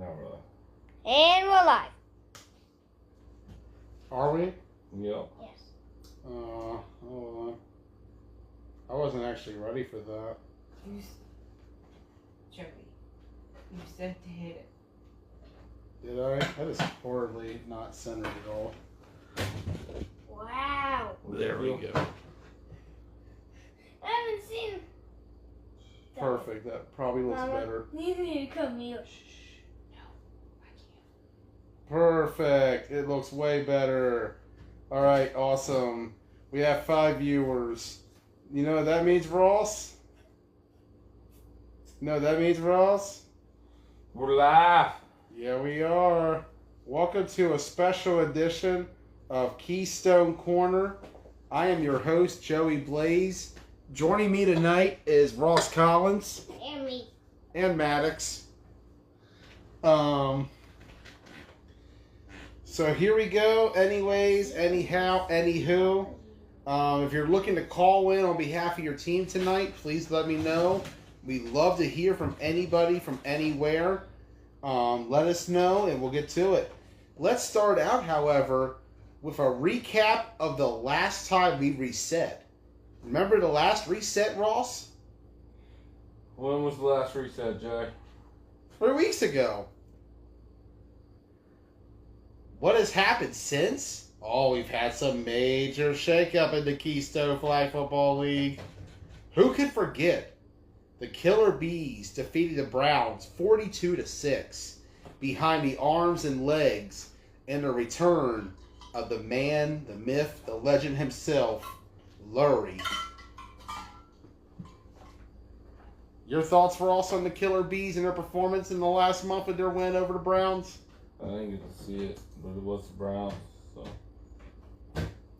Not really. And we're live. Are we? Yep. Yes. Hold on. I wasn't actually ready for that. Joey, you said to hit it. Did I? That is horribly not centered at all. Wow. There we go. I haven't seen. Perfect. That probably looks Mama, better. You need to come here. No, I can't. Perfect. It looks way better. All right. Awesome. We have 5 viewers. You know what that means, Ross? You know what that means, Ross? We're live. Yeah, we are. Welcome to a special edition of Keystone Korner. I am your host, Joey Blaze. Joining me tonight is Ross Collins And me. and Maddox. So here we go. Anyways, anyhow, anywho. If you're looking to call in on behalf of your team tonight, please let me know. We'd love to hear from anybody from anywhere. Let us know and we'll get to it. Let's start out, however, with a recap of the last time we reset. Remember the last reset, Ross? When was the last reset, Jay? 3 weeks ago. What has happened since? Oh, we've had some major shakeup in the Keystone Flag Football League. Who could forget? The Killer Bees defeated the Browns 42-6 behind the arms and legs and the return of the man, the myth, the legend himself, Lurie. Your thoughts were also on the Killer Bees and their performance in the last month of their win over the Browns? I didn't get to see it, but it was the Browns, so.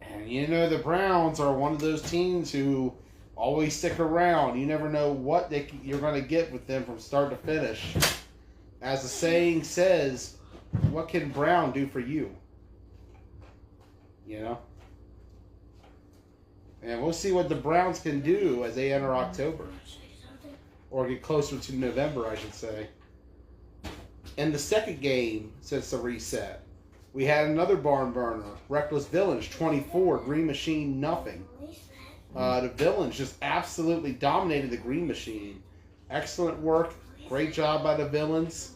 And you know the Browns are one of those teams who always stick around. You never know what you're going to get with them from start to finish. As the saying says, what can Brown do for you? You know? And we'll see what the Browns can do as they enter October. Or get closer to November, I should say. In the second game since the reset, we had another barn burner. Reckless Villains 24, Green Machine nothing. The Villains just absolutely dominated the Green Machine. Excellent work. Great job by the Villains.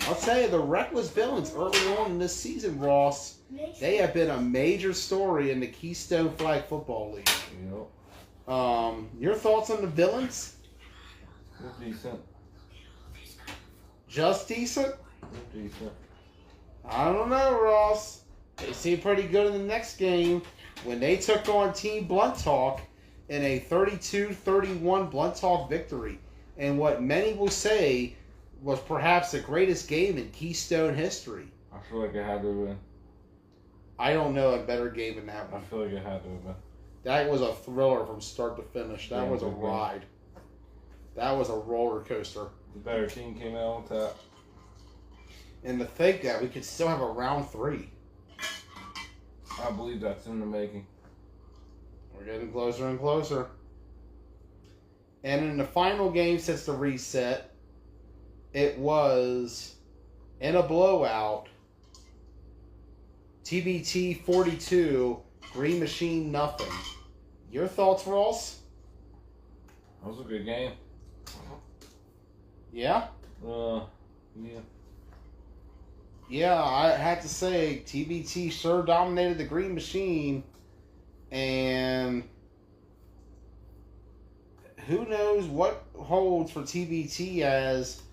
I'll tell you, the Reckless Villains early on in this season, Ross, they have been a major story in the Keystone Flag Football League. Yep. Your thoughts on the Villains? They're decent. Just decent? They're decent. I don't know, Ross. They seemed pretty good in the next game when they took on Team Blunt Talk in a 32-31 Blunt Talk victory. And what many will say was perhaps the greatest game in Keystone history. I feel like it had to have been. I don't know a better game than that I one. feel like it had to have been. That was a thriller from start to finish. That was a ride. That was a roller coaster. The better team came out on top. And to think that we could still have a round 3. I believe that's in the making. We're getting closer and closer. And in the final game since the reset, it was in a blowout. TBT 42, Green Machine nothing. Your thoughts, Ross? That was a good game. Yeah? Yeah. Yeah, I had to say, TBT sure dominated the Green Machine. And who knows what holds for TBT, as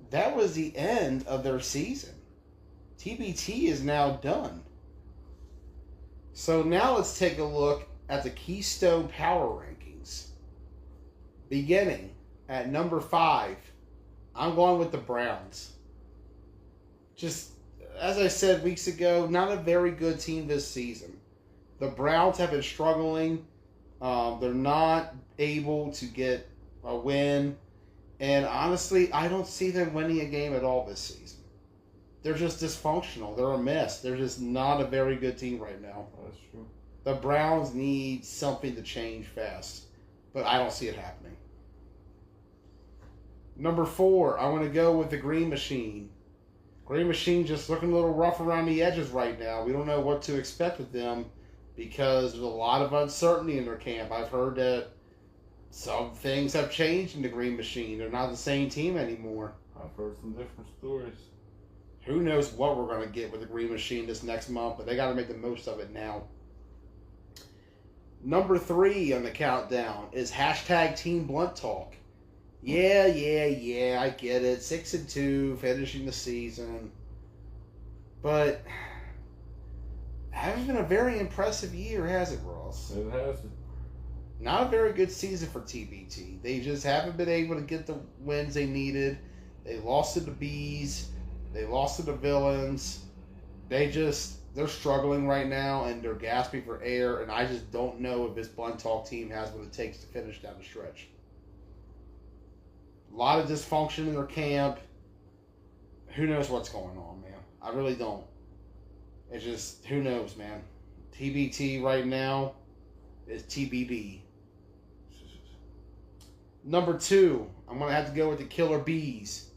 that was the end of their season. TBT is now done. So now let's take a look at the Keystone Power Rankings. Beginning at number 5, I'm going with the Browns. Just, as I said weeks ago, not a very good team this season. The Browns have been struggling. They're not able to get a win. And honestly, I don't see them winning a game at all this season. They're just dysfunctional. They're a mess. They're just not a very good team right now. That's true. The Browns need something to change fast. But I don't see it happening. Number 4, I want to go with the Green Machine. Green Machine just looking a little rough around the edges right now. We don't know what to expect with them because there's a lot of uncertainty in their camp. I've heard that some things have changed in the Green Machine. They're not the same team anymore. I've heard some different stories. Who knows what we're going to get with the Green Machine this next month, but they got to make the most of it now. Number 3 on the countdown is hashtag Team Blunt Talk. Yeah, I get it. 6-2, finishing the season. But hasn't been a very impressive year, has it, Ross? It hasn't. Not a very good season for TBT. They just haven't been able to get the wins they needed. They lost to the Bees. They lost to the Villains. They're struggling right now, and they're gasping for air, and I just don't know if this Blunt Talk team has what it takes to finish down the stretch. A lot of dysfunction in their camp. Who knows what's going on, man? I really don't. It's just, who knows, man? TBT right now is TBD. Number 2, I'm going to have to go with the Killer Bees.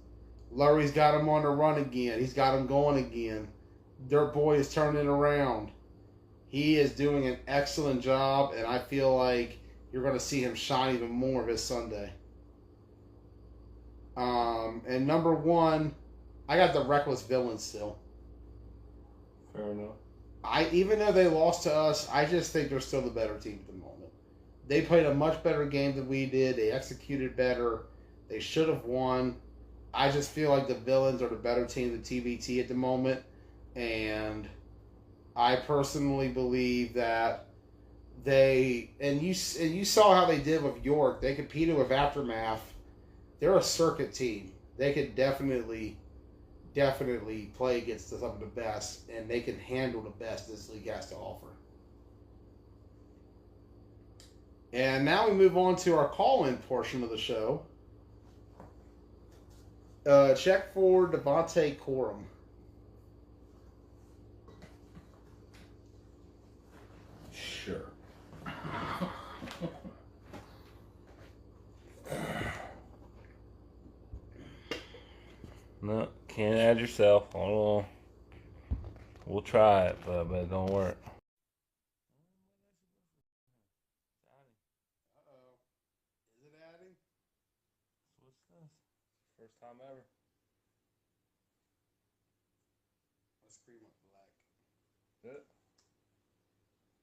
Lurie's got him on the run again. He's got him going again. Dirt Boy is turning around. He is doing an excellent job, and I feel like you're going to see him shine even more this Sunday. And number 1, I got the Reckless Villains still. Fair enough. Even though they lost to us, I just think they're still the better team at the moment. They played a much better game than we did. They executed better. They should have won. I just feel like the Villains are the better team than TBT at the moment. And I personally believe that you saw how they did with York. They competed with Aftermath. They're a circuit team. They could definitely play against some of the best, and they can handle the best this league has to offer. And now we move on to our call-in portion of the show. Check for Devontae Corum. Sure. No, can't add yourself. Hold on. We'll try it, but it don't work. Uh-oh. Is it adding? What's this? First time ever. My screen went black Good.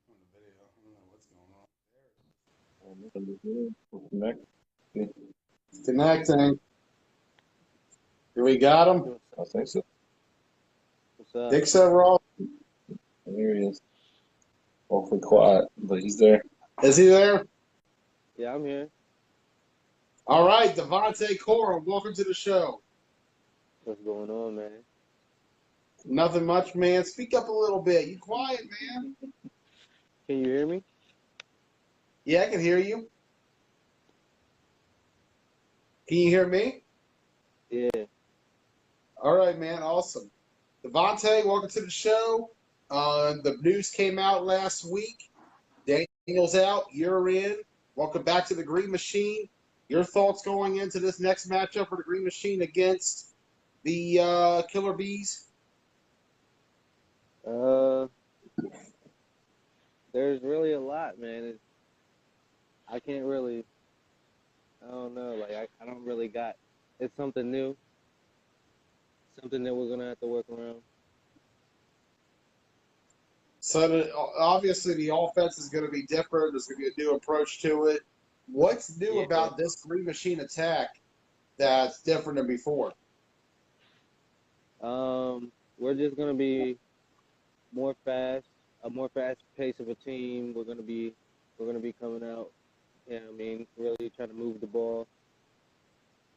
on the video. I don't know what's going on. There it is. Connecting. Here we got him. I think so. What's up? Dick overall. Here he is. Awfully quiet, but he's there. Is he there? Yeah, I'm here. All right, Devontae Corum, welcome to the show. What's going on, man? Nothing much, man. Speak up a little bit. You quiet, man. Can you hear me? Yeah, I can hear you. Can you hear me? Yeah. All right, man. Awesome. Devontae, welcome to the show. The news came out last week. Daniel's out. You're in. Welcome back to the Green Machine. Your thoughts going into this next matchup for the Green Machine against the Killer Bees? There's really a lot, man. I can't really. I don't know. Like I don't really got. It's something new. Something that we're gonna have to work around. So obviously the offense is going to be different. There's going to be a new approach to it. What's new about this Green Machine attack that's different than before? We're just gonna be more fast, a more fast pace of a team. We're gonna be coming out. Yeah, I mean, really trying to move the ball.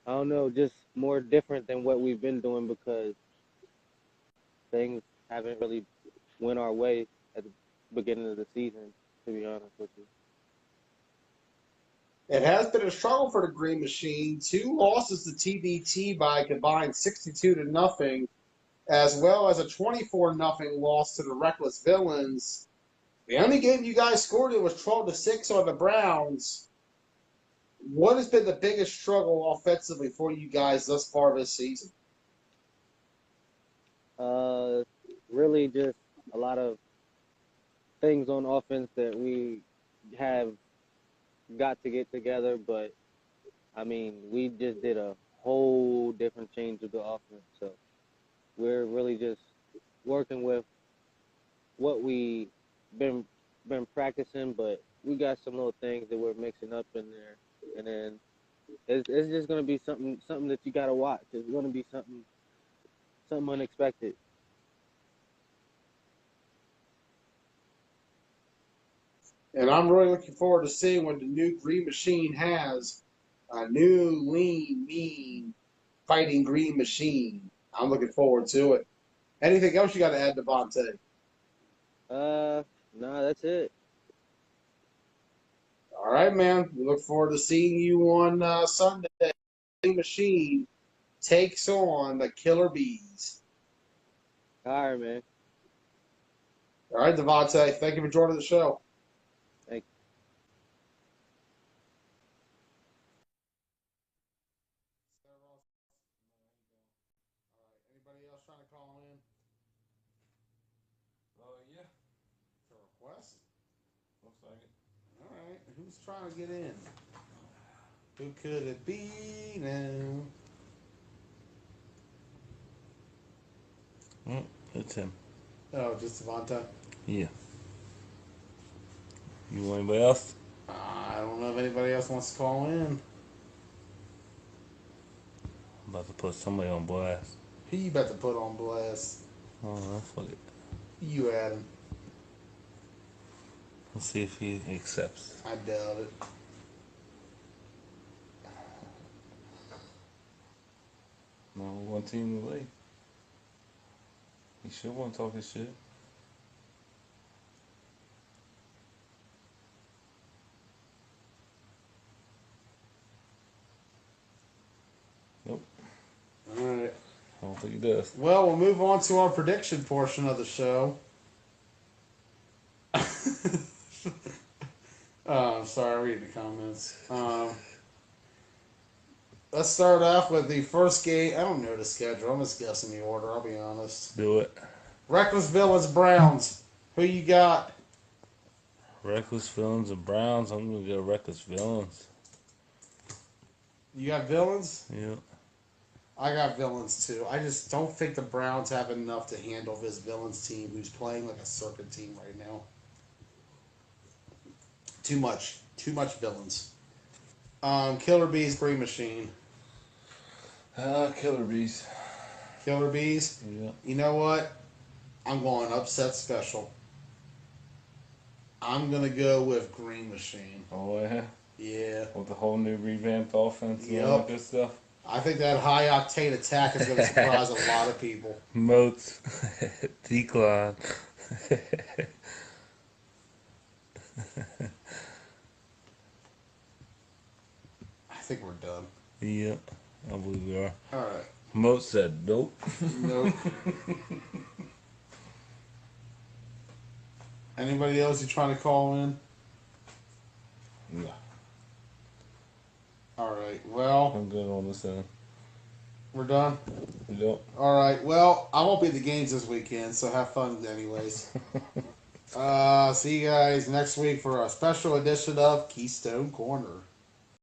I don't know, just more different than what we've been doing because things haven't really went our way at the beginning of the season, to be honest with you. It has been a struggle for the Green Machine. 2 losses to TBT by a combined 62-0, as well as a 24-0 loss to the Reckless Villains. The only game you guys scored in was 12-6 on the Browns. What has been the biggest struggle offensively for you guys thus far this season? really just a lot of things on offense that we have got to get together, but I mean, we just did a whole different change of the offense. So we're really just working with what we been practicing, but we got some little things that we're mixing up in there, and then it's just gonna be something that you gotta watch. It's gonna be something unexpected. And I'm really looking forward to seeing what the new Green Machine has. A new, lean, mean, fighting Green Machine. I'm looking forward to it. Anything else you got to add, Devontae? No, that's it. All right, man. We look forward to seeing you on Sunday. Green Machine takes on the Killer Bees. All right, man. All right, Devontae. Thank you for joining the show. Thank Anybody else trying to call in Yeah. for requests? Looks like it. All right. Who's trying to get in? Who could it be now? It's him. Oh, just Devontae. Yeah. You want anybody else? I don't know if anybody else wants to call in. I'm about to put somebody on blast. Who you about to put on blast? Oh, fuck it. You, Adam. Let's see if he accepts. I doubt it. No, one team away. He should want to talk his shit. Nope. All right. I don't think he does. Well, we'll move on to our prediction portion of the show. I'm sorry, reading the comments. Let's start off with the first game. I don't know the schedule. I'm just guessing the order. I'll be honest. Do it. Reckless Villains Browns. Who you got? Reckless Villains and Browns. I'm gonna go Reckless Villains. You got Villains? Yeah. I got Villains too. I just don't think the Browns have enough to handle this Villains team who's playing like a circuit team right now. Too much Villains. Killer Bees, Green Machine. Killer Bees. Killer Bees. Yeah. You know what? I'm going upset special. I'm gonna go with Green Machine. Oh yeah. Yeah. With the whole new revamped offense and all Yep. that good stuff. I think that high octane attack is gonna surprise a lot of people. Moats. Decline. I think we're done. Yeah. I believe we are. All right. Moat said nope. Nope. Anybody else you trying to call in? Yeah. All right. Well, I'm good on this end. we're done. Yep. All right. Well, I won't be at the games this weekend, so have fun anyways. See you guys next week for a special edition of Keystone Corner.